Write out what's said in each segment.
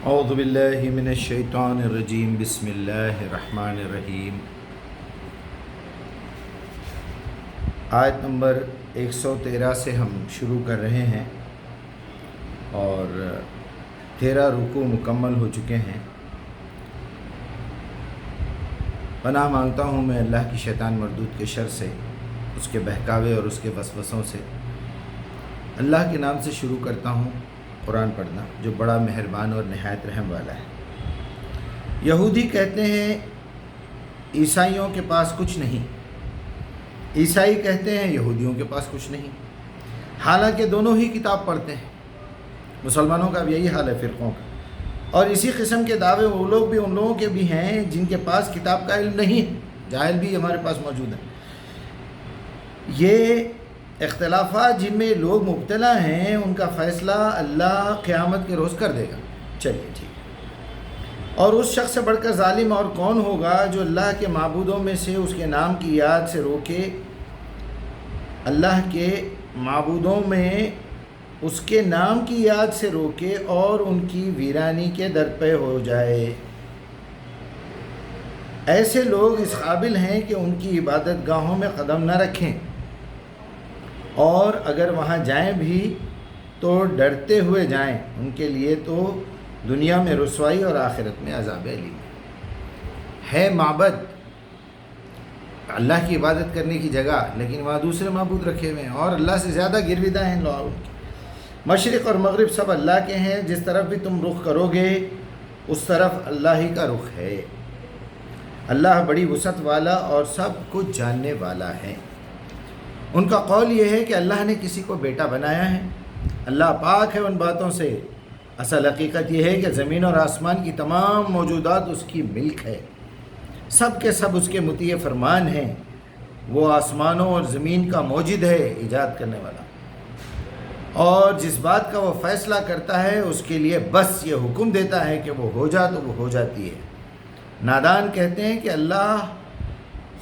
اعوذ باللہ من الشیطان الرجیم بسم اللہ الرحمن الرحیم۔ آیت نمبر 113 سے ہم شروع کر رہے ہیں اور 13 رکوع مکمل ہو چکے ہیں۔ پناہ مانگتا ہوں میں اللہ کی شیطان مردود کے شر سے، اس کے بہکاوے اور اس کے وسوسوں سے۔ اللہ کے نام سے شروع کرتا ہوں قرآن پڑھنا، جو بڑا مہربان اور نہایت رحم والا ہے۔ یہودی کہتے ہیں عیسائیوں کے پاس کچھ نہیں، عیسائی کہتے ہیں یہودیوں کے پاس کچھ نہیں، حالانکہ دونوں ہی کتاب پڑھتے ہیں۔ مسلمانوں کا بھی یہی حال ہے، فرقوں کا، اور اسی قسم کے دعوے وہ لوگ بھی ان لوگوں کے بھی ہیں جن کے پاس کتاب کا علم نہیں ہے، جاہل بھی ہمارے پاس موجود ہیں۔ یہ اختلافات جن میں لوگ مبتلا ہیں، ان کا فیصلہ اللہ قیامت کے روز کر دے گا۔ چلیے ٹھیک ہے۔ اور اس شخص سے بڑھ کر ظالم اور کون ہوگا جو اللہ کے معبودوں میں سے اس کے نام کی یاد سے روکے، اللہ کے معبودوں میں اس کے نام کی یاد سے روکے اور ان کی ویرانی کے در پہ ہو جائے۔ ایسے لوگ اس قابل ہیں کہ ان کی عبادت گاہوں میں قدم نہ رکھیں، اور اگر وہاں جائیں بھی تو ڈرتے ہوئے جائیں، ان کے لیے تو دنیا میں رسوائی اور آخرت میں عذاب علیم ہے۔ معبد اللہ کی عبادت کرنے کی جگہ، لیکن وہاں دوسرے معبود رکھے ہوئے ہیں اور اللہ سے زیادہ گرویدہ ہیں لوگ۔ مشرق اور مغرب سب اللہ کے ہیں، جس طرف بھی تم رخ کرو گے اس طرف اللہ ہی کا رخ ہے۔ اللہ بڑی وسعت والا اور سب کچھ جاننے والا ہے۔ ان کا قول یہ ہے کہ اللہ نے کسی کو بیٹا بنایا ہے، اللہ پاک ہے ان باتوں سے۔ اصل حقیقت یہ ہے کہ زمین اور آسمان کی تمام موجودات اس کی ملک ہے، سب کے سب اس کے مطیع فرمان ہیں۔ وہ آسمانوں اور زمین کا موجد ہے، ایجاد کرنے والا، اور جس بات کا وہ فیصلہ کرتا ہے اس کے لیے بس یہ حکم دیتا ہے کہ وہ ہو جا تو وہ ہو جاتی ہے۔ نادان کہتے ہیں کہ اللہ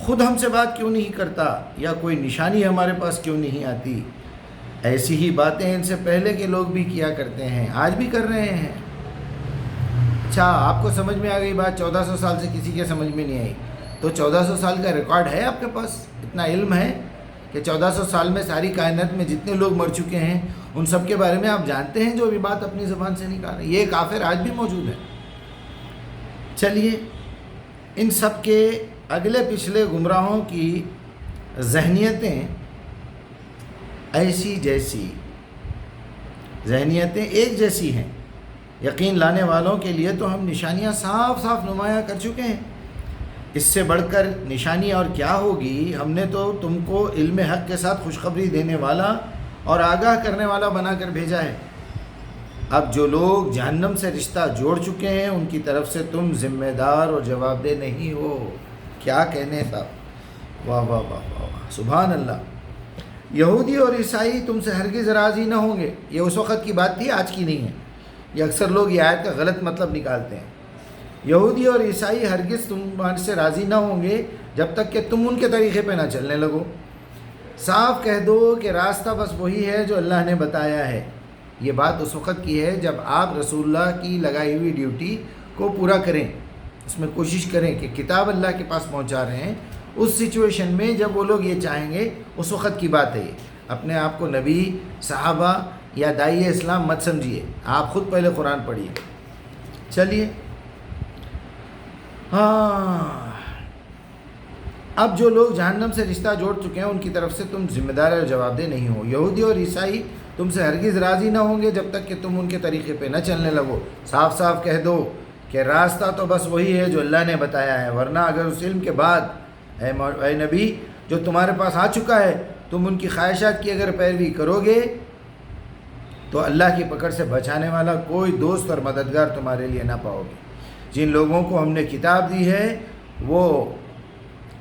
خود ہم سے بات کیوں نہیں کرتا، یا کوئی نشانی ہمارے پاس کیوں نہیں آتی۔ ایسی ہی باتیں ان سے پہلے کے لوگ بھی کیا کرتے ہیں، آج بھی کر رہے ہیں۔ اچھا، آپ کو سمجھ میں آ گئی بات؟ 1400 سال سے کسی کے سمجھ میں نہیں آئی تو 1400 سال کا ریکارڈ ہے آپ کے پاس؟ اتنا علم ہے کہ 1400 سال میں ساری کائنات میں جتنے لوگ مر چکے ہیں ان سب کے بارے میں آپ جانتے ہیں، جو بھی بات اپنی زبان سے نکال رہے ہیں؟ یہ کافر آج بھی موجود ہے۔ چلیے، ان سب کے اگلے پچھلے گمراہوں کی ذہنیتیں ایسی جیسی، ذہنیتیں ایک جیسی ہیں۔ یقین لانے والوں کے لیے تو ہم نشانیاں صاف صاف نمایاں کر چکے ہیں، اس سے بڑھ کر نشانی اور کیا ہوگی؟ ہم نے تو تم کو علم حق کے ساتھ خوشخبری دینے والا اور آگاہ کرنے والا بنا کر بھیجا ہے۔ اب جو لوگ جہنم سے رشتہ جوڑ چکے ہیں ان کی طرف سے تم ذمہ دار اور جواب دہ نہیں ہو۔ کیا کہنے تھا، واہ واہ واہ واہ، سبحان اللہ۔ یہودی اور عیسائی تم سے ہرگز راضی نہ ہوں گے۔ یہ اس وقت کی بات تھی، آج کی نہیں ہے۔ یہ اکثر لوگ یہ آیت کا غلط مطلب نکالتے ہیں۔ یہودی اور عیسائی ہرگز تمہارے سے راضی نہ ہوں گے جب تک کہ تم ان کے طریقے پہ نہ چلنے لگو۔ صاف کہہ دو کہ راستہ بس وہی ہے جو اللہ نے بتایا ہے۔ یہ بات اس وقت کی ہے جب آپ رسول اللہ کی لگائی ہوئی ڈیوٹی کو پورا کریں، اس میں کوشش کریں کہ کتاب اللہ کے پاس پہنچا رہے ہیں۔ اس سچویشن میں جب وہ لوگ یہ چاہیں گے، اس وقت کی بات ہے یہ۔ اپنے آپ کو نبی، صحابہ یا داعی اسلام مت سمجھیے، آپ خود پہلے قرآن پڑھیے۔ چلیے، ہاں، اب جو لوگ جہنم سے رشتہ جوڑ چکے ہیں ان کی طرف سے تم ذمہ دار اور جواب دہ نہیں ہو۔ یہودی اور عیسائی تم سے ہرگز راضی نہ ہوں گے جب تک کہ تم ان کے طریقے پہ نہ چلنے لگو۔ صاف صاف کہہ دو کہ راستہ تو بس وہی ہے جو اللہ نے بتایا ہے، ورنہ اگر اس علم کے بعد اے نبی جو تمہارے پاس آ چکا ہے، تم ان کی خواہشات کی اگر پیروی کرو گے تو اللہ کی پکڑ سے بچانے والا کوئی دوست اور مددگار تمہارے لیے نہ پاؤ گے۔ جن لوگوں کو ہم نے کتاب دی ہے وہ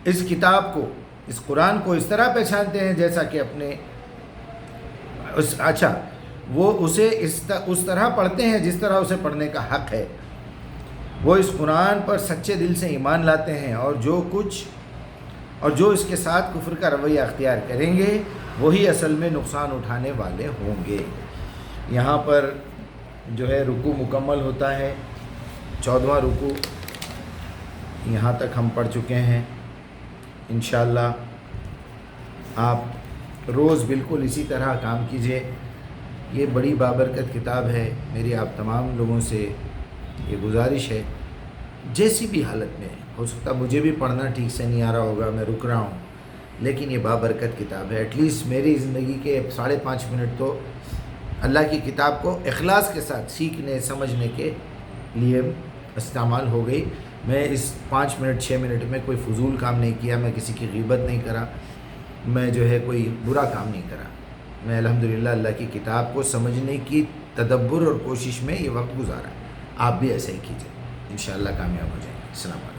اس کتاب کو، اس قرآن کو اس طرح پہچانتے ہیں جیسا کہ اپنے وہ اسے اس طرح پڑھتے ہیں جس طرح اسے پڑھنے کا حق ہے۔ وہ اس قرآن پر سچے دل سے ایمان لاتے ہیں، اور جو اس کے ساتھ کفر کا رویہ اختیار کریں گے وہی اصل میں نقصان اٹھانے والے ہوں گے۔ یہاں پر جو ہے رکوع مکمل ہوتا ہے، 14واں رکوع یہاں تک ہم پڑھ چکے ہیں۔ انشاءاللہ آپ روز بالکل اسی طرح کام کیجئے۔ یہ بڑی بابرکت کتاب ہے، میری آپ تمام لوگوں سے یہ گزارش ہے، جیسی بھی حالت میں ہو سکتا مجھے بھی پڑھنا ٹھیک سے نہیں آ رہا ہوگا، میں رک رہا ہوں، لیکن یہ بابرکت کتاب ہے۔ ایٹ لیسٹ میری زندگی کے 5.5 منٹ تو اللہ کی کتاب کو اخلاص کے ساتھ سیکھنے سمجھنے کے لیے استعمال ہو گئی۔ میں اس 5 منٹ 6 منٹ میں کوئی فضول کام نہیں کیا، میں کسی کی غیبت نہیں کرا، میں جو ہے کوئی برا کام نہیں کرا، میں الحمدللہ اللہ کی کتاب کو سمجھنے کی تدبر اور کوشش میں یہ وقت گزارا۔ آپ بھی ایسا ہی کیجئے، انشاءاللہ کامیاب ہو جائیں گے۔ السلام علیکم۔